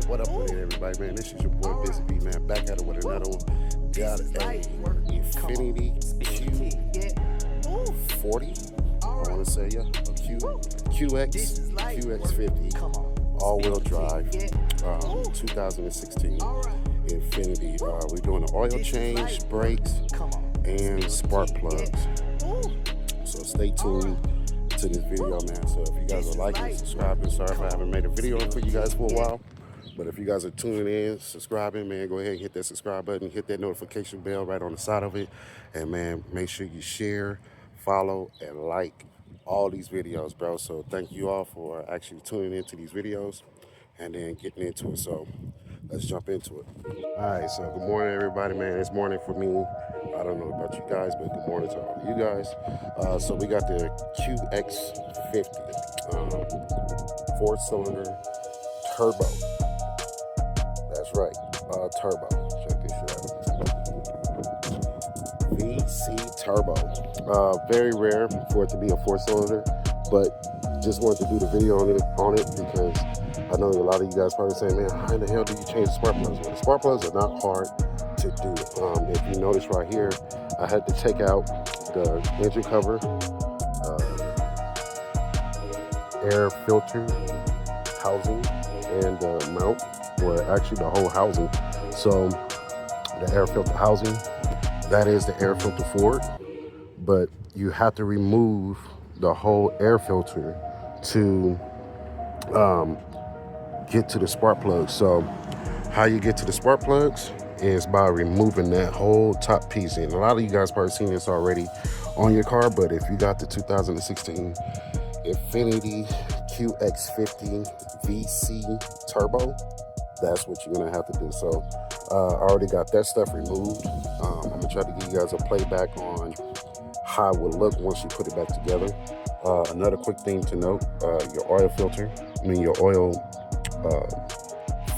What up with it, everybody, man? This is your boy Busy B, man. Back at it with another one. Got a Infinity Q40. I want to say, yeah, a QX50 all-wheel drive, 2016 Infinity. We're doing an oil change, brakes, and spark plugs. So stay tuned to this video, man. So if you guys are liking, subscribing, sorry if I haven't made a video for you guys for a while. But if you guys are tuning in, subscribing, man, go ahead and hit that subscribe button, hit that notification bell right on the side of it. And man, make sure you share, follow, and like all these videos, bro. So thank you all for actually tuning into these videos and then getting into it. So let's jump into it. All right, so good morning, everybody, man. It's morning for me. I don't know about you guys, but good morning to all of you guys. So we got the QX50, 4-cylinder turbo. That's right, turbo. Check this shit out. VC turbo. Very rare for it to be a 4-cylinder, but just wanted to do the video on it because I know a lot of you guys probably saying, man, how in the hell do you change the spark plugs? Well, the spark plugs are not hard to do. If you notice right here, I had to take out the engine cover, air filter housing, and the mount, or actually the whole housing. So the air filter housing, that is the air filter for it, but you have to remove the whole air filter to get to the spark plugs. So how you get to the spark plugs is by removing that whole top piece. And a lot of you guys probably seen this already on your car, but if you got the 2016 Infinity QX50 VC Turbo, that's what you're gonna have to do. So I already got that stuff removed. I'm gonna try to give you guys a playback on how it would look once you put it back together. Another quick thing to note, your oil filter, your oil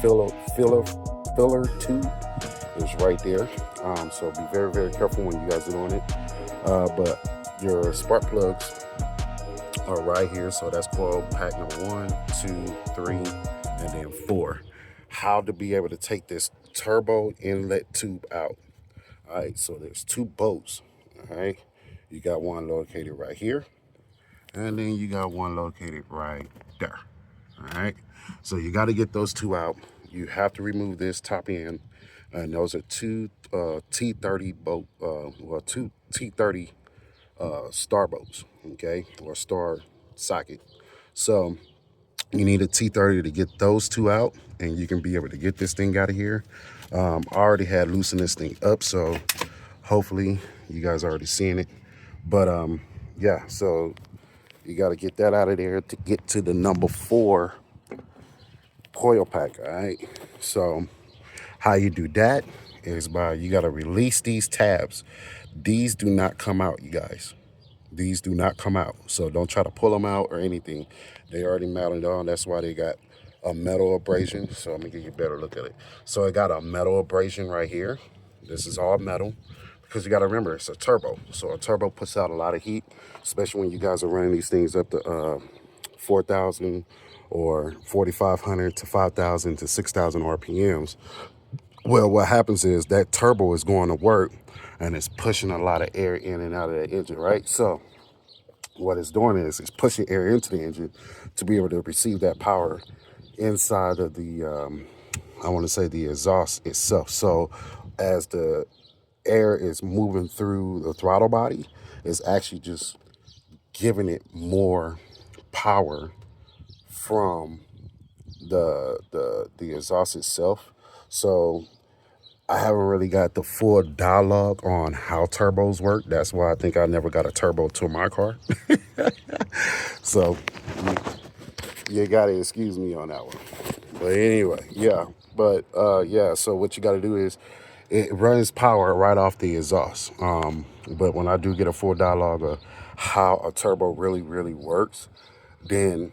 filler tube is right there. So be very, very careful when you guys are doing it. But your spark plugs are right here. So that's called pack number 1, 2, 3, and then 4. How to be able to take this turbo inlet tube out. All right, so there's 2 bolts. All right, you got one located right here, and then you got one located right there. All right, so you got to get those 2 out. You have to remove this top end, and those are 2 T30 bolt, 2 T30 star bolts, okay, or star socket. So you need a T30 to get those 2 out, and you can be able to get this thing out of here. I already had loosened this thing up, so hopefully you guys are already seeing it. But yeah, so you got to get that out of there to get to the number 4 coil pack. All right, so how you do that is by, you got to release these tabs. These do not come out, you guys. These do not come out, so don't try to pull them out or anything. They already mounted on. That's why they got a metal abrasion. So I'm gonna give you a better look at it. So it got a metal abrasion right here. This is all metal, because you got to remember, it's a turbo. So a turbo puts out a lot of heat, especially when you guys are running these things up to 4,000 or 4,500 to 5,000 to 6,000 RPMs. Well, what happens is that turbo is going to work, and it's pushing a lot of air in and out of the engine, right? So what it's doing is it's pushing air into the engine to be able to receive that power inside of the, I want to say, the exhaust itself. So as the air is moving through the throttle body, it's actually just giving it more power from the exhaust itself. So I haven't really got the full dialogue on how turbos work. That's why I think I never got a turbo to my car. So you gotta excuse me on that one. But anyway, yeah. But yeah, so what you gotta do is, it runs power right off the exhaust. But when I do get a full dialogue of how a turbo really, really works, then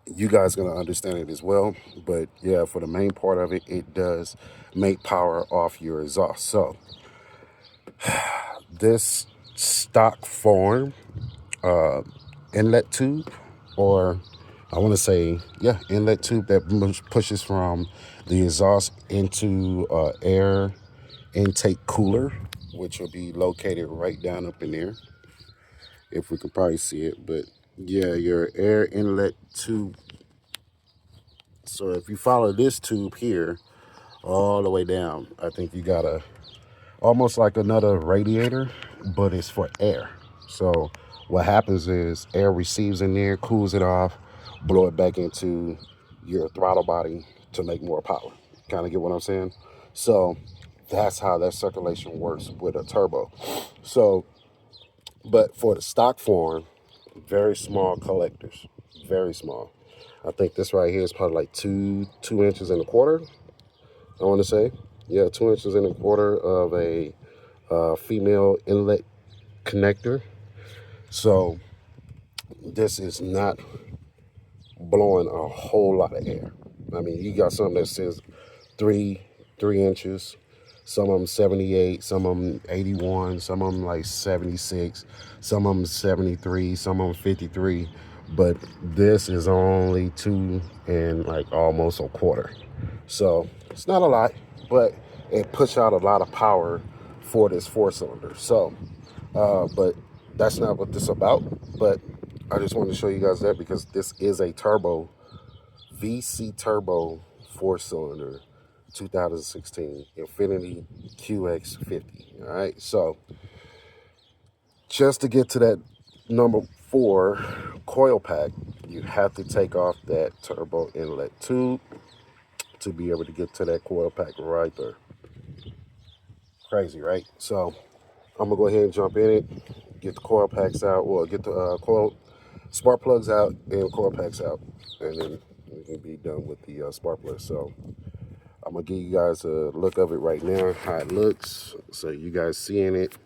you guys gonna understand it as well. But yeah, for the main part of it, it does make power off your exhaust. So this stock form inlet tube, or I want to say, yeah, inlet tube that pushes from the exhaust into air intake cooler, which will be located right down up in there. If we could probably see it, but yeah, your air inlet tube. So if you follow this tube here all the way down, I think you got a almost like another radiator, but it's for air. So what happens is air receives in there, cools it off, blow it back into your throttle body to make more power. Kind of get what I'm saying? So that's how that circulation works with a turbo. So, but for the stock form, very small collectors, very small. I think this right here is probably like two inches and a quarter. I want to say, yeah, 2 inches and a quarter of a female inlet connector. So this is not blowing a whole lot of air. I mean, you got something that says three 3 inches, some of them 78, some of them 81, some of them like 76, some of them 73, some of them 53. But this is only two and like almost a quarter. So it's not a lot, but it puts out a lot of power for this four cylinder. So, but that's not what this is about. But I just wanted to show you guys that because this is a turbo, VC turbo four cylinder 2016 Infinity QX50. All right. So just to get to that number 4 coil pack, you have to take off that turbo inlet tube to be able to get to that coil pack right there. Crazy, right? So I'm gonna go ahead and jump in it, get the coil packs out, well, get the coil spark plugs out and coil packs out, and then we can be done with the spark plugs. So I'm gonna give you guys a look of it right now, how it looks, so you guys seeing it.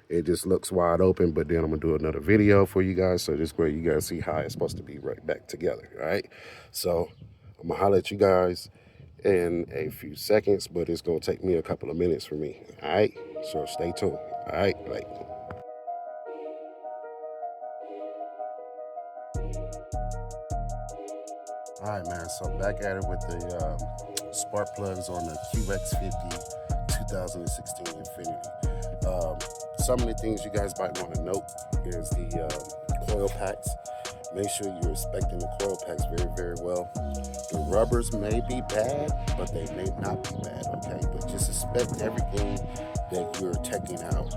It just looks wide open, but then I'm gonna do another video for you guys, so this way you guys see how it's supposed to be right back together. All right, so I'm gonna holler at you guys in a few seconds, but it's gonna take me a couple of minutes for me. All right, so stay tuned. All right, like. All right, man. So back at it with the spark plugs on the QX50 2016 Infinity. Some of the things you guys might want to note is the coil packs. Make sure you're inspecting the coil packs very, very well. The rubbers may be bad, but they may not be bad, okay? But just inspect everything that you're taking out.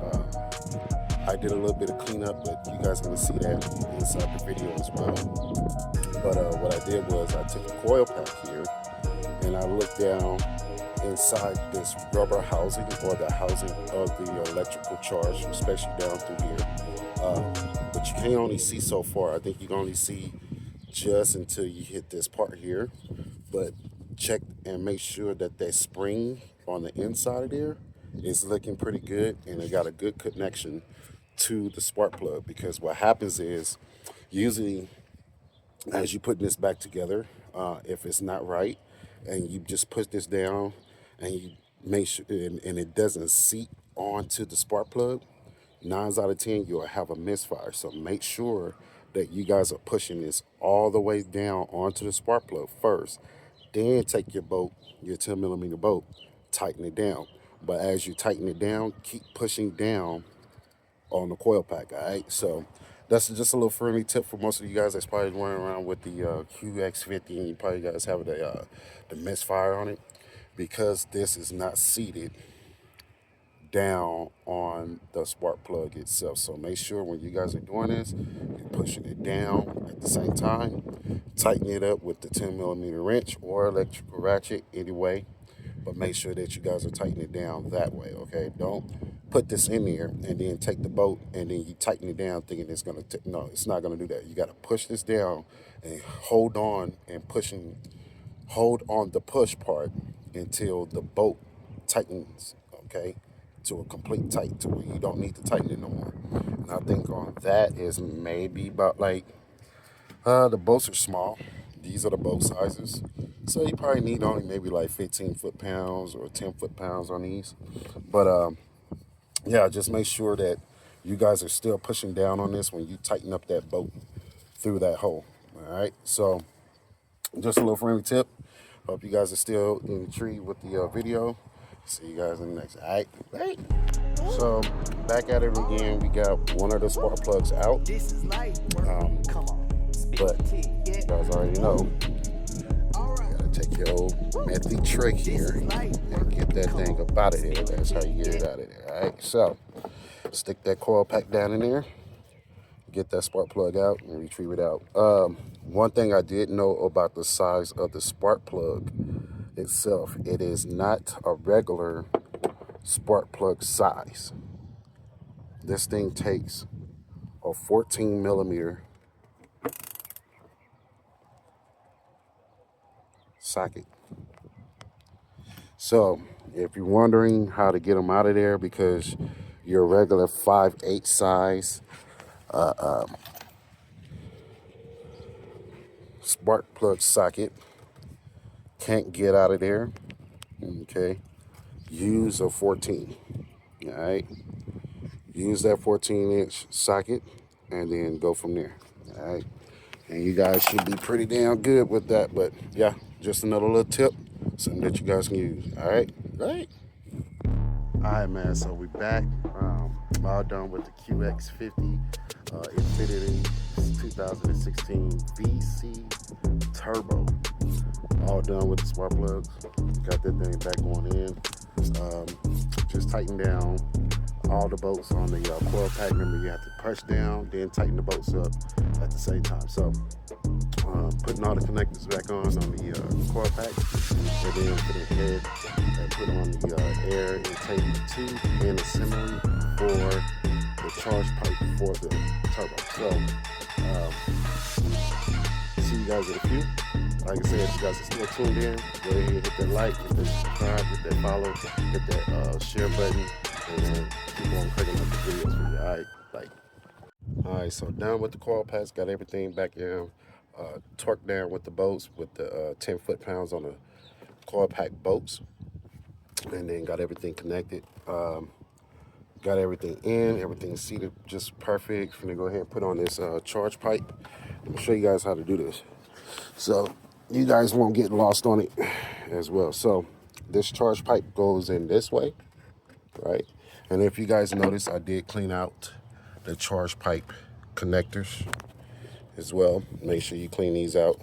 I did a little bit of cleanup, but you guys are going to see that inside the video as well. But what I did was I took a coil pack here and I looked down inside this rubber housing or the housing of the electrical charge, especially down through here. But you can only see so far. I think you can only see just until you hit this part here. But check and make sure that that spring on the inside of there is looking pretty good and it got a good connection to the spark plug, because what happens is usually as you putting this back together, if it's not right and you just put this down and you make sure and it doesn't seat onto the spark plug, 9 out of 10 you'll have a misfire. So make sure that you guys are pushing this all the way down onto the spark plug first, then take your bolt, your 10mm bolt, tighten it down. But as you tighten it down, keep pushing down on the coil pack. All right, so that's just a little friendly tip for most of you guys that's probably running around with the QX50 and you probably guys have the misfire on it, because this is not seated down on the spark plug itself. So make sure when you guys are doing this, you're pushing it down at the same time. Tighten it up with the 10mm wrench or electrical ratchet anyway, but make sure that you guys are tightening it down that way, okay? Don't put this in there and then take the bolt and then you tighten it down thinking it's gonna, no, it's not gonna do that. You gotta push this down and hold on and hold on the push part until the bolt tightens, okay? To a complete tight to where you don't need to tighten it no more. And I think on that is maybe about like, the bolts are small. These are the bolt sizes. So you probably need only maybe like 15 foot-pounds or 10 foot-pounds on these. But yeah, just make sure that you guys are still pushing down on this when you tighten up that bolt through that hole. All right, so just a little friendly tip. Hope you guys are still intrigued with the video. See you guys in the next. All right. Hey. So back at it again. We got one of the spark plugs out. But you guys already know. Gotta take your old methy trick here and get that thing up out of there. That's how you get it out of there. All right. So stick that coil pack down in there. Get that spark plug out and retrieve it out. One thing I did know about the size of the spark plug itself, it is not a regular spark plug size. This thing takes a 14 millimeter socket. So if you're wondering how to get them out of there because your regular 5/8 size spark plug socket can't get out of there, okay, use a 14. All right, use that 14-inch socket and then go from there. All right, and you guys should be pretty damn good with that. But yeah, just another little tip, something that you guys can use. All right. All right, man, so we back, all done with the QX50 Infinity 2016 VC Turbo. All done with the spark plugs. Got that thing back going in. Just tighten down all the bolts on the coil pack. Remember, you have to push down, then tighten the bolts up at the same time. So putting all the connectors back on the coil pack, and then put the head and put on the air intake tube and assembly for the charge pipe for the turbo. So see you guys in a few. Like I said, if you guys are still tuned in, go ahead and hit that like, hit that subscribe, hit that follow, hit that share button, and then keep on clicking up the videos for you. All right, like. All right, so done with the coil packs, got everything back in, torqued down with the bolts with the 10 foot-pounds on the coil pack bolts, and then got everything connected. Got everything in, everything seated just perfect. Finna go ahead and put on this charge pipe. I'm gonna show you guys how to do this, so you guys won't get lost on it as well. So this charge pipe goes in this way, right? And if you guys notice, I did clean out the charge pipe connectors as well. Make sure you clean these out.